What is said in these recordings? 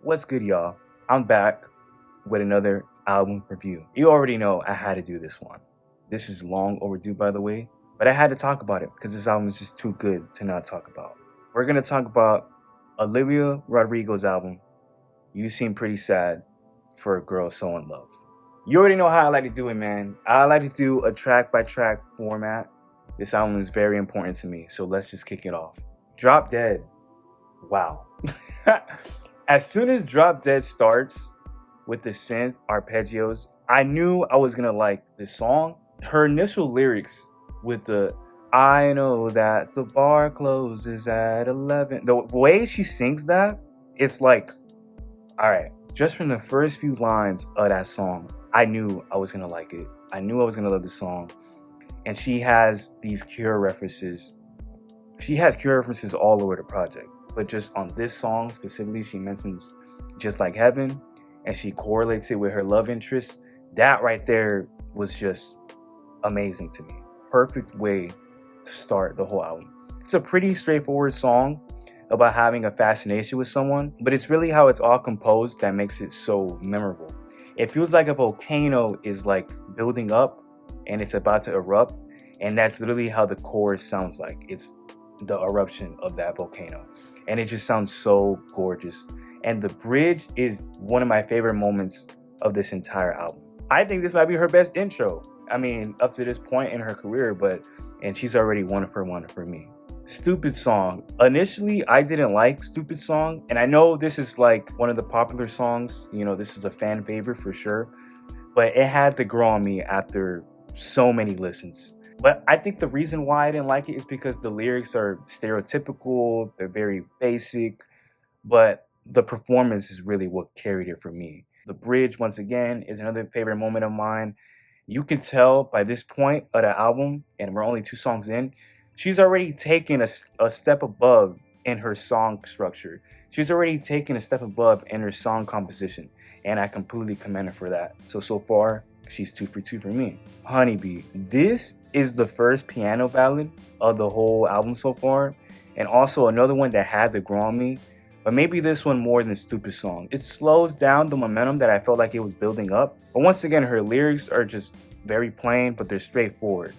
What's good, y'all? I'm back with another album review. You already know I had to do this one. This is long overdue, by the way, but I had to talk about it because this album is just too good to not talk about. We're going to talk about Olivia Rodrigo's album, You Seem Pretty Sad for a Girl So in Love. You already know how I like to do it, man. I like to do a track by track format. This album is very important to me, so let's just kick it off. Drop Dead. Wow. As soon as Drop Dead starts with the synth arpeggios, I knew I was gonna like this song. Her initial lyrics with the I know that the bar closes at 11. The way she sings that, it's like, all right, just from the first few lines of that song, I knew I was gonna like it. I knew I was gonna love the song. And she has these Cure references. She has Cure references all over the project. But just on this song specifically, she mentions Just Like Heaven, and she correlates it with her love interest. That right there was just amazing to me. Perfect way to start the whole album. It's a pretty straightforward song about having a fascination with someone, but it's really how it's all composed that makes it so memorable. It feels like a volcano is like building up and it's about to erupt, and that's literally how the chorus sounds like. It's the eruption of that volcano, and it just sounds so gorgeous. And the bridge is one of my favorite moments of this entire album. I think this might be her best intro. I mean, up to this point in her career, and she's already one for me. Stupid Song. Initially, I didn't like Stupid Song, and I know this is like one of the popular songs. You know, this is a fan favorite for sure, but it had to grow on me after so many listens. But I think the reason why I didn't like it is because the lyrics are stereotypical, they're very basic, but the performance is really what carried it for me. The bridge, once again, is another favorite moment of mine. You can tell by this point of the album, and we're only 2 songs in, she's already taken a step above in her song structure. She's already taken a step above in her song composition, and I completely commend her for that. So far, she's 2 for 2 for me. Honeybee. This is the first piano ballad of the whole album so far, and also another one that had to grow on me, but maybe this one more than Stupid Song. It slows down the momentum that I felt like it was building up, but once again, her lyrics are just very plain, but they're straightforward.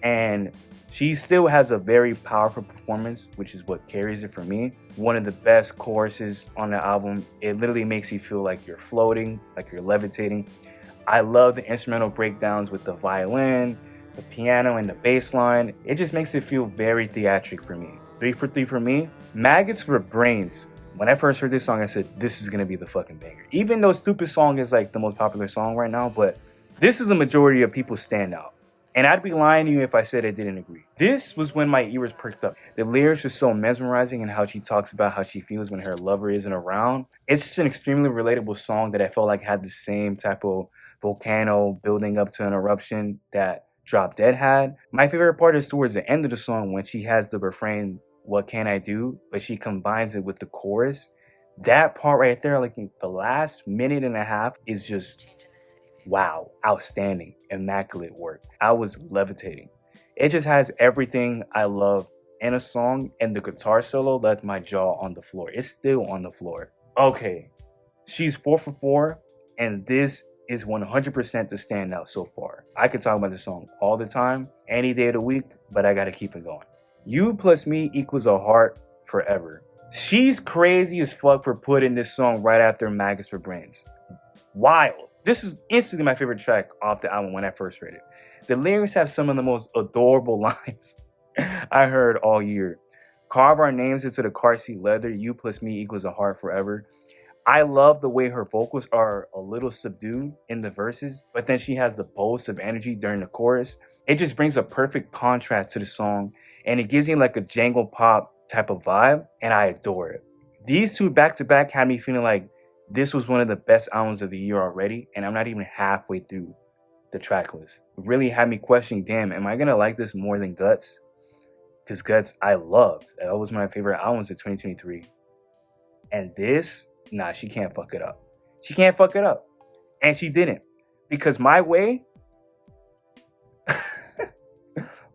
And she still has a very powerful performance, which is what carries it for me. One of the best choruses on the album. It literally makes you feel like you're floating, like you're levitating. I love the instrumental breakdowns with the violin, the piano, and the bass line. It just makes it feel very theatric for me. 3 for 3 for me. Maggots for Brains. When I first heard this song, I said, this is gonna be the fucking banger. Even though Stupid Song is like the most popular song right now, but this is the majority of people's standout. And I'd be lying to you if I said I didn't agree. This was when my ears perked up. The lyrics were so mesmerizing, and how she talks about how she feels when her lover isn't around. It's just an extremely relatable song that I felt like had the same type of volcano building up to an eruption that Drop Dead had. My favorite part is towards the end of the song when she has the refrain, "What can I do?" but she combines it with the chorus. That part right there, like the last minute and a half, is just wow, outstanding, immaculate work. I was levitating. It just has everything I love in a song, and the guitar solo left my jaw on the floor. It's still on the floor. Okay, she's 4 for 4, and this is 100% the standout so far. I could talk about this song all the time, any day of the week, but I gotta keep it going. You plus me equals a heart forever. She's crazy as fuck for putting this song right after Maggots for Brains. Wild. This is instantly my favorite track off the album when I first heard it. The lyrics have some of the most adorable lines I heard all year. Carve our names into the car seat leather. You plus me equals a heart forever. I love the way her vocals are a little subdued in the verses, but then she has the boast of energy during the chorus. It just brings a perfect contrast to the song, and it gives me like a jangle pop type of vibe, and I adore it. These 2 back-to-back had me feeling like this was one of the best albums of the year already, and I'm not even halfway through the track list. It really had me questioning, damn, am I gonna like this more than Guts? Because Guts, I loved. That was my favorite albums of 2023. And this, nah, she can't fuck it up. She can't fuck it up. And she didn't. Because My Way,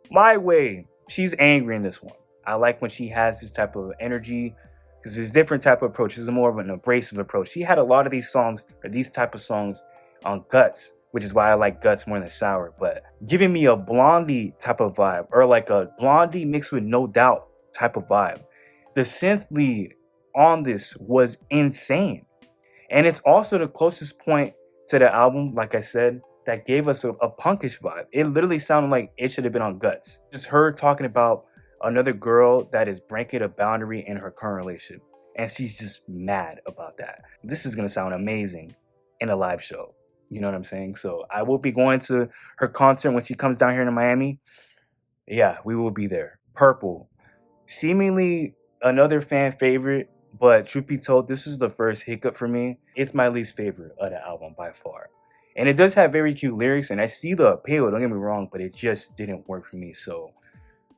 My Way, she's angry in this one. I like when she has this type of energy, because it's a different type of approach. It's more of an abrasive approach. She had a lot of these songs or these type of songs on Guts, which is why I like Guts more than Sour, but giving me a Blondie type of vibe, or like a Blondie mixed with No Doubt type of vibe. The synth lead on this was insane. And it's also the closest point to the album, like I said, that gave us a punkish vibe. It literally sounded like it should have been on Guts. Just her talking about another girl that is breaking a boundary in her current relationship. And she's just mad about that. This is going to sound amazing in a live show. You know what I'm saying? So I will be going to her concert when she comes down here to Miami. Yeah, we will be there. Purple. Seemingly another fan favorite, but truth be told, this is the first hiccup for me. It's my least favorite of the album by far. And it does have very cute lyrics, and I see the appeal, don't get me wrong, but it just didn't work for me. So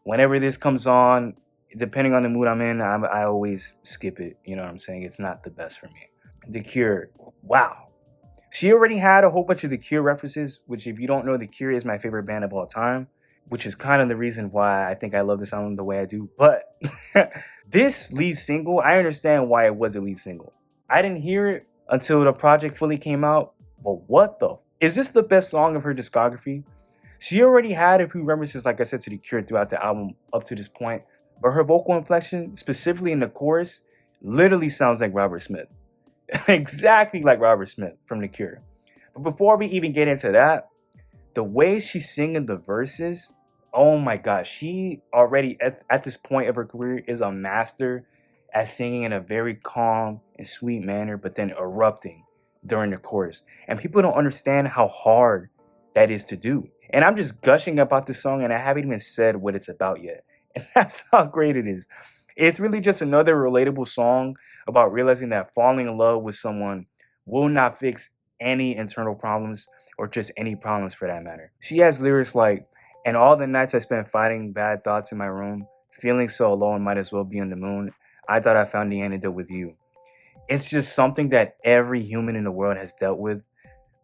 whenever this comes on, depending on the mood I'm in, I always skip it. You know what I'm saying? It's not the best for me. The Cure. Wow. She already had a whole bunch of The Cure references, which if you don't know, The Cure is my favorite band of all time, which is kind of the reason why I think I love this album the way I do. But this lead single, I understand why it was a lead single. I didn't hear it until the project fully came out. But what the? Is this the best song of her discography? She already had a few references, like I said, to The Cure throughout the album up to this point. But her vocal inflection, specifically in the chorus, literally sounds like Robert Smith. Exactly like Robert Smith from The Cure. But before we even get into that, the way she's singing the verses, oh my gosh, she already at this point of her career is a master at singing in a very calm and sweet manner, but then erupting during the chorus. And people don't understand how hard that is to do. And I'm just gushing about this song and I haven't even said what it's about yet. And that's how great it is. It's really just another relatable song about realizing that falling in love with someone will not fix any internal problems or just any problems for that matter. She has lyrics like, "And all the nights I spent fighting bad thoughts in my room, feeling so alone might as well be on the moon. I thought I found the antidote with you." It's just something that every human in the world has dealt with,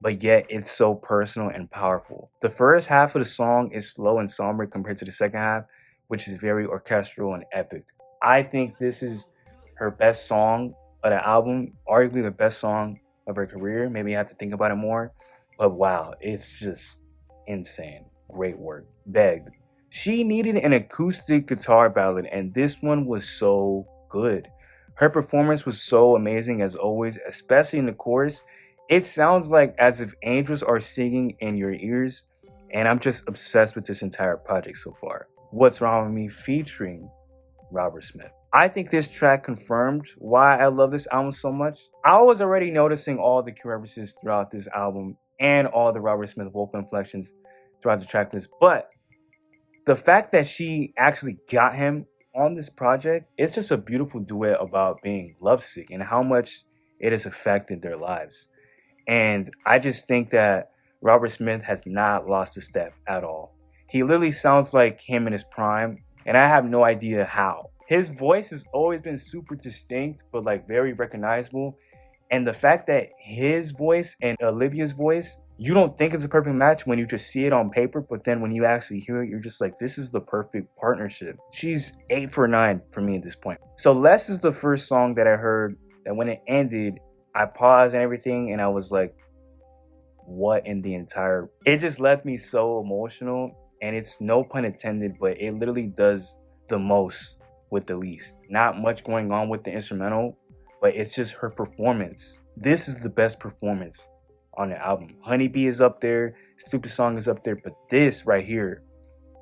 but yet it's so personal and powerful. The first half of the song is slow and somber compared to the second half, which is very orchestral and epic. I think this is her best song of the album, arguably the best song of her career. Maybe I have to think about it more, but wow, it's just insane. Great work. Begged. She needed an acoustic guitar ballad, and this one was so good. Her performance was so amazing as always, especially in the chorus. It sounds like as if angels are singing in your ears, and I'm just obsessed with this entire project so far. What's Wrong with Me featuring Robert Smith. I think this track confirmed why I love this album so much. I was already noticing all the Cure references throughout this album and all the Robert Smith vocal inflections throughout the track list, but the fact that she actually got him on this project, it's just a beautiful duet about being lovesick and how much it has affected their lives. And I just think that Robert Smith has not lost a step at all. He literally sounds like him in his prime, and I have no idea how. His voice has always been super distinct, but like very recognizable. And the fact that his voice and Olivia's voice, you don't think it's a perfect match when you just see it on paper, but then when you actually hear it, you're just like, this is the perfect partnership. She's 8 for 9 for me at this point. So Less is the first song that I heard that when it ended, I paused and everything, and I was like, what in the entire... It just left me so emotional, and it's no pun intended, but it literally does the most with the least. Not much going on with the instrumental, but it's just her performance. This is the best performance on the album. Honeybee is up there, Stupid Song is up there, but this right here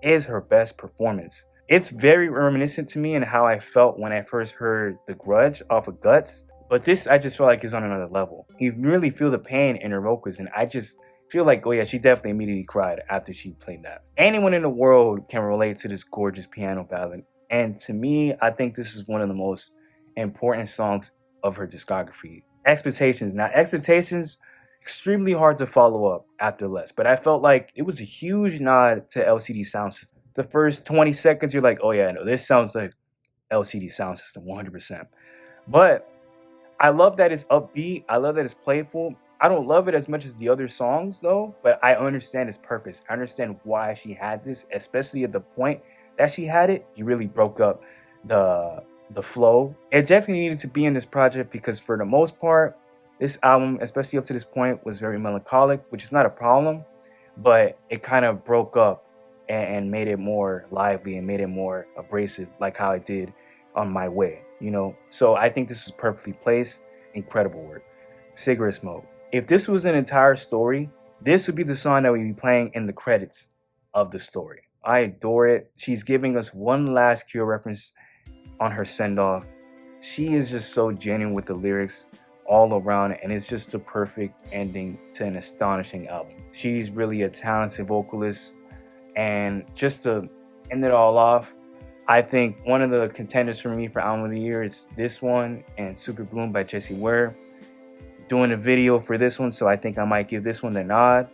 is her best performance. It's very reminiscent to me in how I felt when I first heard The Grudge off of Guts, but this I just feel like is on another level. You really feel the pain in her vocals, and I just feel like, oh yeah, she definitely immediately cried after she played that. Anyone in the world can relate to this gorgeous piano ballad, and to me, I think this is one of the most important songs of her discography. Expectations. Now, Expectations, extremely hard to follow up after Less, but I felt like it was a huge nod to LCD Soundsystem. The first 20 seconds, you're like, oh yeah, no, this sounds like LCD Soundsystem, 100%. But I love that it's upbeat. I love that it's playful. I don't love it as much as the other songs though, but I understand its purpose. I understand why she had this, especially at the point that she had it. She really broke up the the flow. It definitely needed to be in this project because for the most part, this album, especially up to this point, was very melancholic, which is not a problem, but it kind of broke up and made it more lively and made it more abrasive, like how it did on My Way, you know? So I think this is perfectly placed. Incredible work. Cigarette Smoke. If this was an entire story, this would be the song that we'd be playing in the credits of the story. I adore it. She's giving us one last Cure reference on her send off. She is just so genuine with the lyrics all around, and it's just the perfect ending to an astonishing album. She's really a talented vocalist, and just to end it all off, I think one of the contenders for me for album of the year is this one and Super Bloom by Jessie Ware. Doing a video for this one, so I think I might give this one the nod,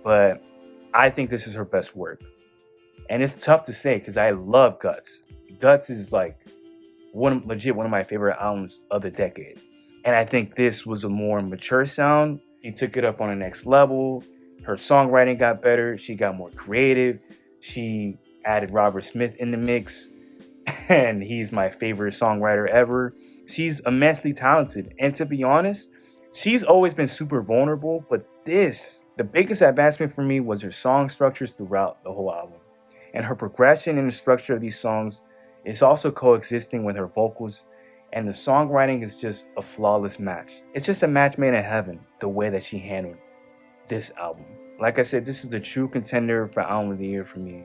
but I think this is her best work. And it's tough to say because I love Guts. Guts is like one of my favorite albums of the decade. And I think this was a more mature sound. She took it up on the next level. Her songwriting got better. She got more creative. She added Robert Smith in the mix. And he's my favorite songwriter ever. She's immensely talented. And to be honest, she's always been super vulnerable. But the biggest advancement for me was her song structures throughout the whole album. And her progression and the structure of these songs is also coexisting with her vocals, and the songwriting is just a flawless match. It's just a match made in heaven, the way that she handled this album. Like I said, this is a true contender for album of the year for me.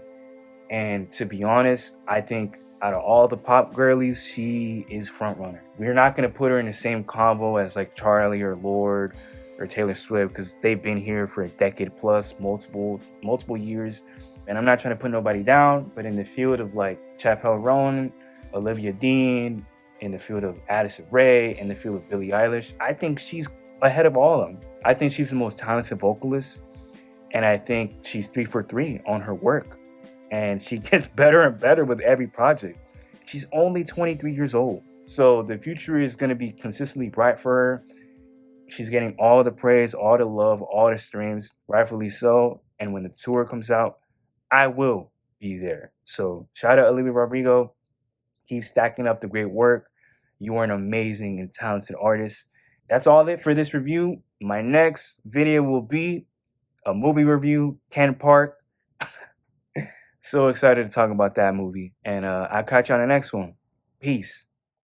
And to be honest, I think out of all the pop girlies, she is front runner. We're not going to put her in the same combo as like Charlie or Lorde or Taylor Swift because they've been here for a decade plus, multiple years. And I'm not trying to put nobody down, but in the field of like Chappelle Roan, Olivia Dean, in the field of Addison Rae, in the field of Billie Eilish, I think she's ahead of all of them. I think she's the most talented vocalist, and I think she's 3 for 3 on her work. And she gets better and better with every project. She's only 23 years old. So the future is going to be consistently bright for her. She's getting all the praise, all the love, all the streams, rightfully so. And when the tour comes out, I will be there. So shout out Olivia Rodrigo. Keep stacking up the great work. You are an amazing and talented artist. That's all it for this review. My next video will be a movie review, Ken Park. So excited to talk about that movie. And I'll catch you on the next one. Peace.